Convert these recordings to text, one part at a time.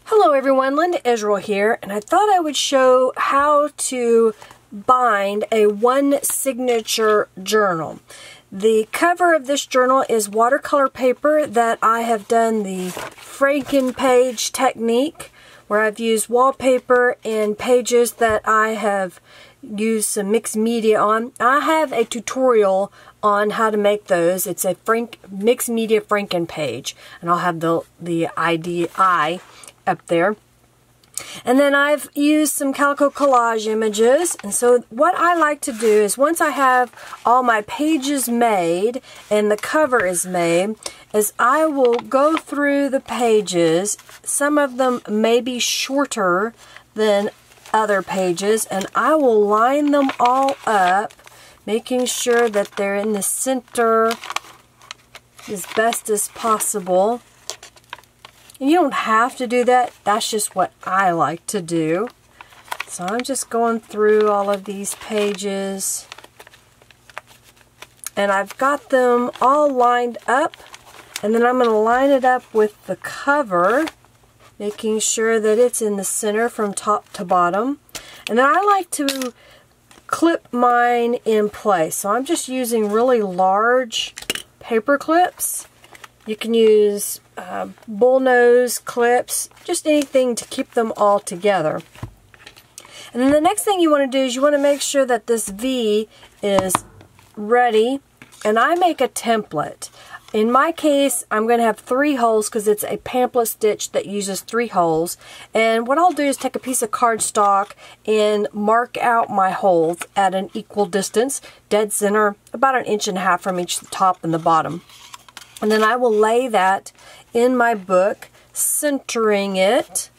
Hello everyone, Linda Israel here, and I thought I would show how to bind a one signature journal. The cover of this journal is watercolor paper that I have done the Franken-page technique, where I've used wallpaper and pages that I have used some mixed media on. I have a tutorial on how to make those. It's a mixed media Franken page, and I'll have the IDI up there. And then I've used some calico collage images. And so what I like to do is, once I have all my pages made and the cover is made, is I will go through the pages. Some of them may be shorter than other pages, and I will line them all up, making sure that they're in the center as best as possible. And you don't have to do that. That's just what I like to do. So I'm just going through all of these pages. And I've got them all lined up. And then I'm going to line it up with the cover, making sure that it's in the center from top to bottom. And then I like to clip mine in place. So I'm just using really large paper clips. You can use bullnose clips, just anything to keep them all together. And then the next thing you want to do is you want to make sure that this V is ready. And I make a template. In my case, I'm going to have 3 holes because it's a pamphlet stitch that uses 3 holes. And what I'll do is take a piece of cardstock and mark out my holes at an equal distance, dead center, about 1.5 inches from each top and the bottom. And then I will lay that in my book, centering it.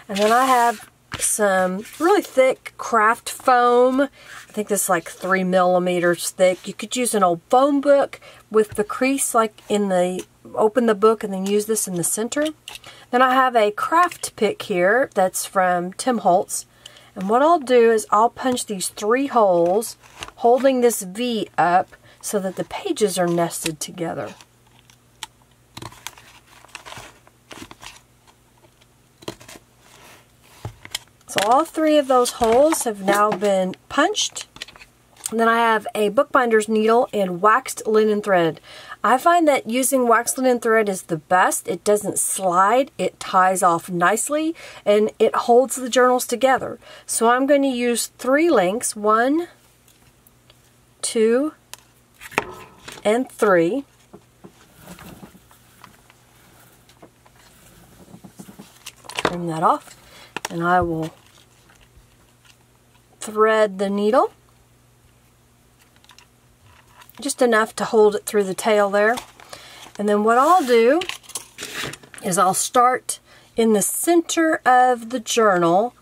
And then I have some really thick craft foam. I think this is like 3 millimeters thick. You could use an old foam book with the crease like in the, open the book and then use this in the center. Then I have a craft pick here that's from Tim Holtz. And what I'll do is I'll punch these 3 holes, holding this V up so that the pages are nested together. So all 3 of those holes have now been punched. And then I have a bookbinder's needle and waxed linen thread. I find that using waxed linen thread is the best. It doesn't slide, it ties off nicely, and it holds the journals together. So I'm going to use 3 links, 1, 2, and 3. Trim that off, and I will thread the needle just enough to hold it through the tail there. And then what I'll do is I'll start in the center of the journal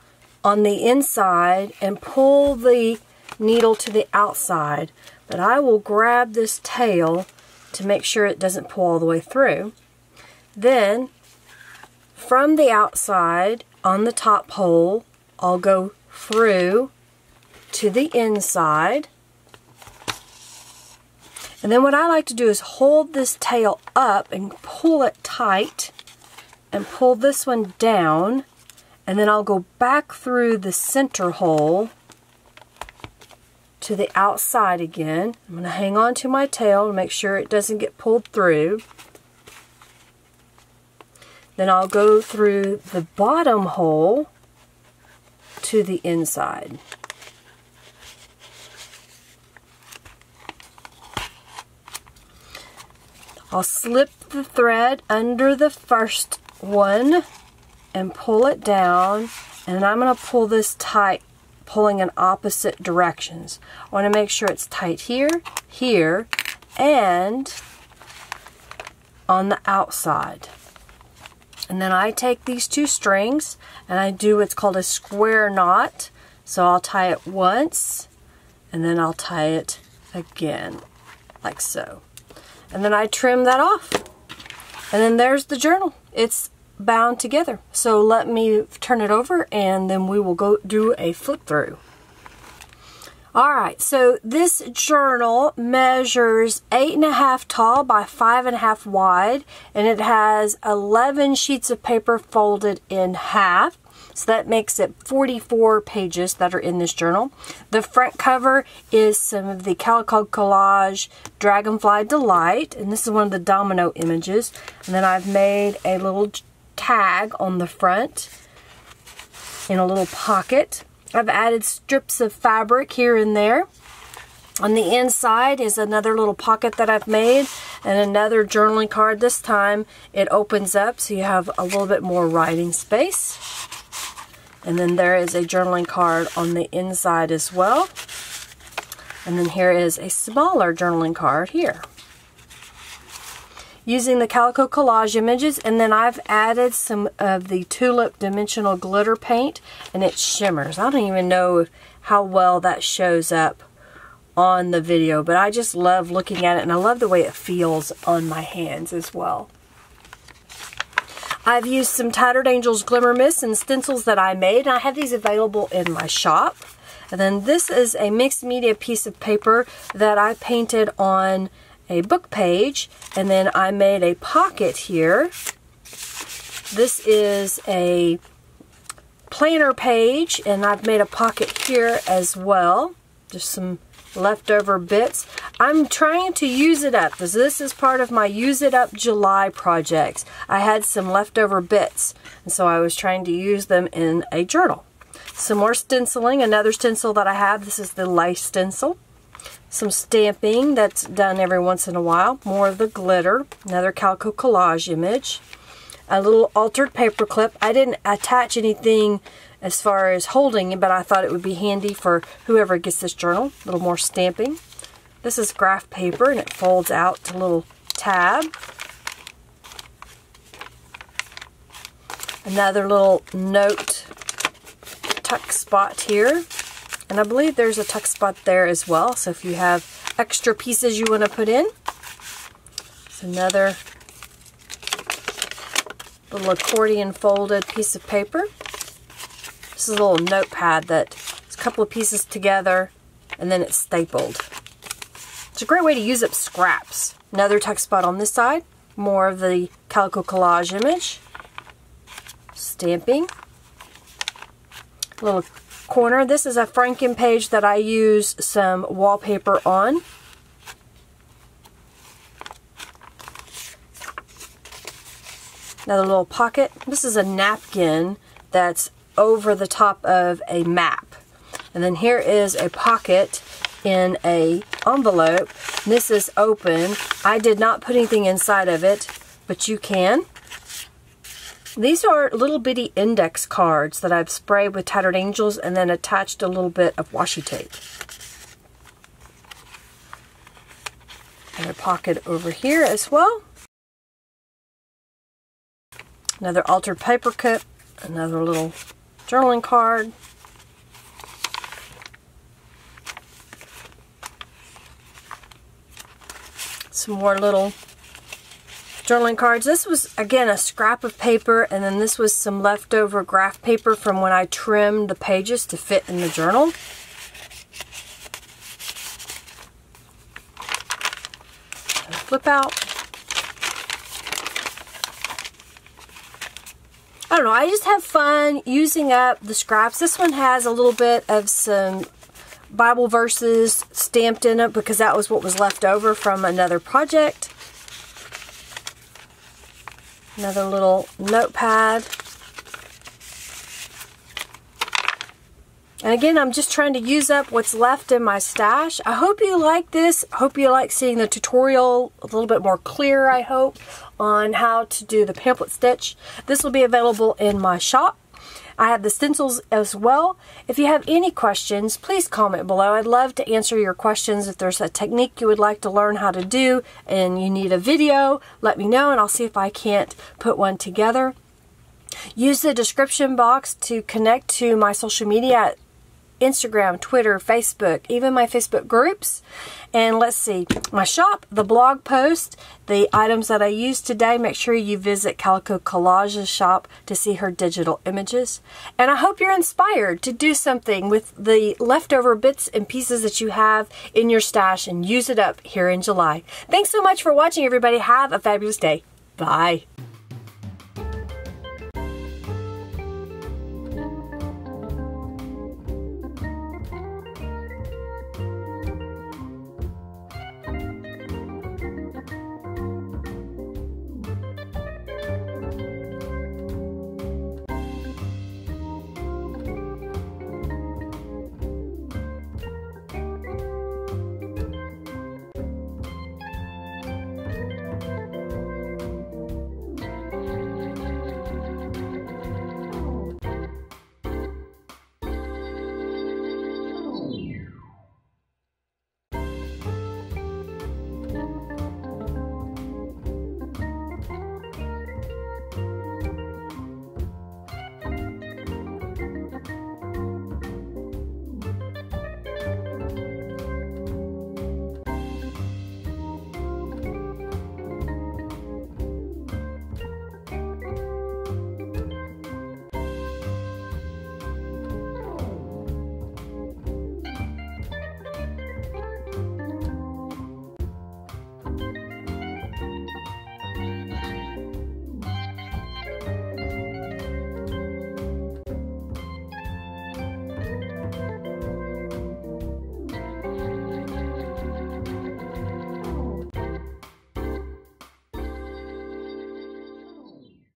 on the inside and pull the needle to the outside, but I will grab this tail to make sure it doesn't pull all the way through. Then from the outside on the top hole, I'll go through to the inside. And then what I like to do is hold this tail up and pull it tight and pull this one down, and then I'll go back through the center hole to the outside again. I'm going to hang on to my tail to make sure it doesn't get pulled through. Then I'll go through the bottom hole to the inside. I'll slip the thread under the first one and pull it down, and I'm going to pull this tight, pulling in opposite directions. I want to make sure it's tight here, here, and on the outside. And then I take these 2 strings and I do what's called a square knot. So I'll tie it once and then I'll tie it again, like so. And then I trim that off. And then there's the journal. It's bound together. So let me turn it over and then we will go do a flip through. Alright, so this journal measures 8.5 tall by 5.5 wide, and it has 11 sheets of paper folded in half. So that makes it 44 pages that are in this journal. The front cover is some of the Calico Collage Dragonfly Delight, and this is one of the domino images. And then I've made a little tag on the front in a little pocket. I've added strips of fabric here and there. On the inside is another little pocket that I've made and another journaling card. This time it opens up so you have a little bit more writing space. And then there is a journaling card on the inside as well. And then here is a smaller journaling card here. Using the Calico Collage images, and then I've added some of the Tulip Dimensional Glitter Paint, and it shimmers. I don't even know how well that shows up on the video, but I just love looking at it, and I love the way it feels on my hands as well. I've used some Tattered Angels Glimmer Mist and stencils that I made, and I have these available in my shop. And then this is a mixed media piece of paper that I painted on a book page, and then I made a pocket here. This is a planner page, and I've made a pocket here as well. Just some leftover bits. I'm trying to use it up, because this is part of my Use It Up July projects. I had some leftover bits, and so I was trying to use them in a journal. Some more stenciling. Another stencil that I have, this is the lace stencil. Some stamping that's done every once in a while. More of the glitter. Another Calico Collage image. A little altered paper clip. I didn't attach anything as far as holding it, but I thought it would be handy for whoever gets this journal. A little more stamping. This is graph paper, and it folds out to a little tab. Another little note tuck spot here. And I believe there's a tuck spot there as well. So if you have extra pieces you want to put in. It's another little accordion folded piece of paper. This is a little notepad that's a couple of pieces together and then it's stapled. It's a great way to use up scraps. Another tuck spot on this side. More of the Calico Collage image. Stamping. A little corner. This is a Franken page that I use some wallpaper on. Another little pocket. This is a napkin that's over the top of a map. And then here is a pocket in a envelope. This is open. I did not put anything inside of it, but you can. These are little bitty index cards that I've sprayed with Tattered Angels and then attached a little bit of washi tape. And a pocket over here as well. Another altered paper clip. Another little journaling card. Some more little journaling cards. This was, again, a scrap of paper, and then this was some leftover graph paper from when I trimmed the pages to fit in the journal. Flip out. I don't know, I just have fun using up the scraps. This one has a little bit of some Bible verses stamped in it because that was what was left over from another project. Another little notepad. And again, I'm just trying to use up what's left in my stash. I hope you like this. I hope you like seeing the tutorial a little bit more clear, I hope, on how to do the pamphlet stitch. This will be available in my shop. I have the stencils as well. If you have any questions, please comment below. I'd love to answer your questions. If there's a technique you would like to learn how to do and you need a video, let me know and I'll see if I can't put one together. Use the description box to connect to my social media Instagram, Twitter, Facebook, even my Facebook groups. And let's see, my shop, the blog post, the items that I used today. Make sure you visit Calico Collage's shop to see her digital images. And I hope you're inspired to do something with the leftover bits and pieces that you have in your stash and use it up here in July. Thanks so much for watching, everybody. Have a fabulous day. Bye.